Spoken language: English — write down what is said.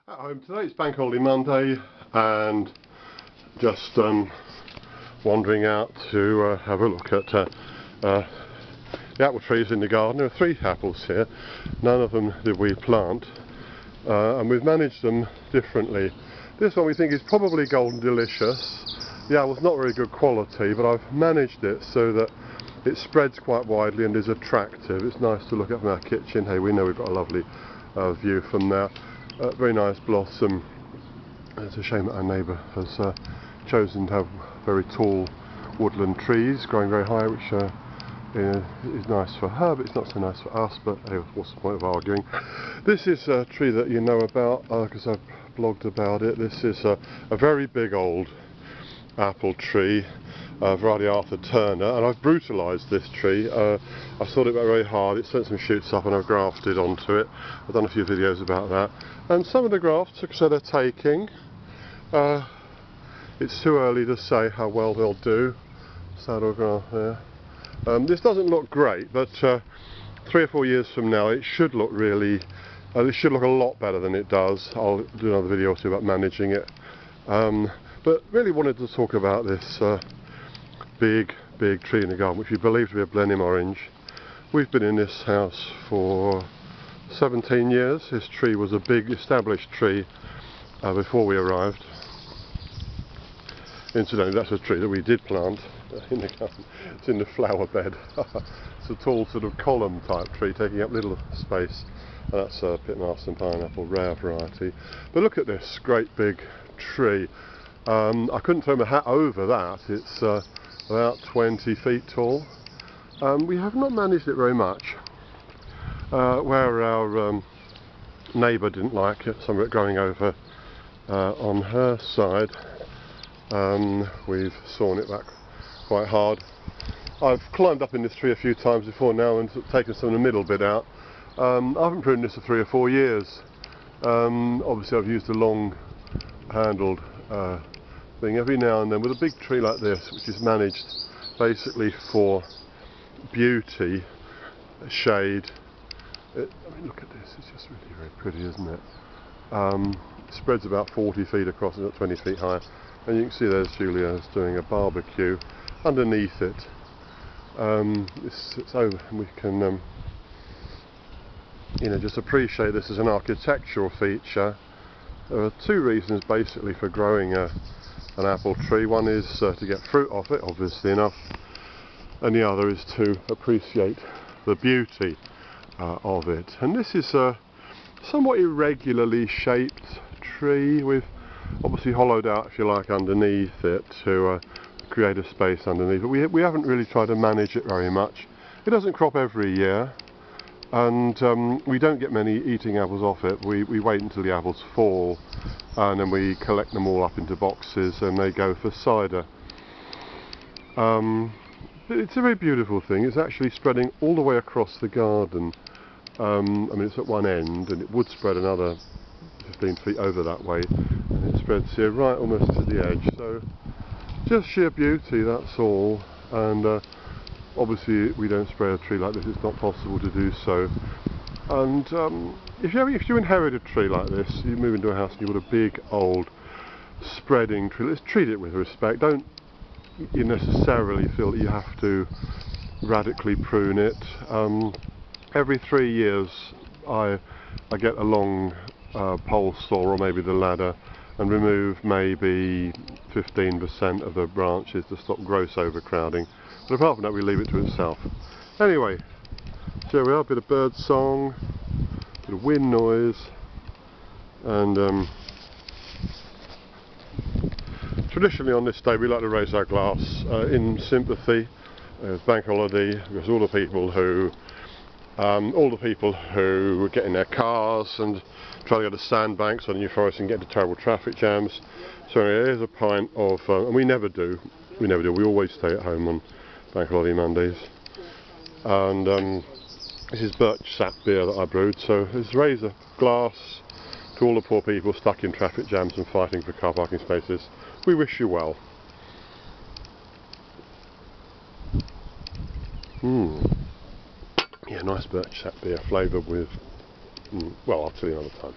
At home today, it's Bank Holiday Monday, and just wandering out to have a look at the apple trees in the garden. There are 3 apples here, none of them did we plant, and we've managed them differently. This one we think is probably Golden Delicious. The apple's not very good quality, but I've managed it so that it spreads quite widely and is attractive. It's nice to look at from our kitchen. Hey, we know we've got a lovely view from there. Very nice blossom. It's a shame that our neighbour has chosen to have very tall woodland trees growing very high, which is nice for her, but it's not so nice for us. But hey, what's the point of arguing? This is a tree that you know about because I've blogged about it. This is a very big old apple tree, variety Arthur Turner, and I've brutalised this tree. I thought it went very hard. It sent some shoots up and I've grafted onto it. I've done a few videos about that, and some of the grafts are taking. It's too early to say how well they'll do. Saddle graft there. This doesn't look great, but 3 or 4 years from now it should look really, it should look a lot better than it does. I'll do another video or two about managing it. But really wanted to talk about this big tree in the garden, which we believe to be a Blenheim Orange. We've been in this house for 17 years. This tree was a big established tree before we arrived. Incidentally, that's a tree that we did plant in the garden. It's in the flower bed. It's a tall sort of column type tree taking up little space. And that's a Pitmaster pineapple, rare variety. But look at this great big tree. I couldn't throw my hat over that. It's about 20 feet tall. We have not managed it very much. Where our neighbour didn't like it, some of it growing over on her side, we've sawn it back quite hard. I've climbed up in this tree a few times before now and taken some of the middle bit out. I haven't pruned this for 3 or 4 years. Obviously I've used a long handled thing every now and then with a big tree like this, which is managed basically for beauty, shade. I mean, look at this, it's just really very pretty, isn't it? It spreads about 40 feet across and about 20 feet high, and you can see there's Julia's doing a barbecue underneath it. It's over, and we can you know, just appreciate this as an architectural feature. There are 2 reasons basically for growing an apple tree. One is to get fruit off it, obviously enough, and the other is to appreciate the beauty of it. And this is a somewhat irregularly shaped tree. We've obviously hollowed out, if you like, underneath it to create a space underneath, but we haven't really tried to manage it very much. It doesn't crop every year, and we don't get many eating apples off it. We wait until the apples fall, and then we collect them all up into boxes and they go for cider. It's a very beautiful thing. It's actually spreading all the way across the garden. I mean, it's at one end and it would spread another 15 feet over that way, and it spreads here right almost to the edge. So just sheer beauty, that's all. And obviously we don't spray a tree like this, it's not possible to do so. And if you inherit a tree like this, you move into a house and you've got a big old spreading tree, let's treat it with respect. Don't you necessarily feel that you have to radically prune it. Every 3 years I get a long pole saw or maybe the ladder and remove maybe 15% of the branches to stop gross overcrowding. But apart from that, we leave it to itself. Anyway, here we are, a bit of bird song, a bit of wind noise, and traditionally on this day we like to raise our glass in sympathy. It's bank holiday, because all the people who get in their cars and try to go to sandbanks on the New Forest and get into terrible traffic jams. So anyway, here's a pint of, and we never do, we always stay at home on Bank Holiday Mondays. And this is birch sap beer that I brewed, so let's raise a glass to all the poor people stuck in traffic jams and fighting for car parking spaces. We wish you well. Yeah, nice birch sap beer flavoured with, well, I'll tell you another time.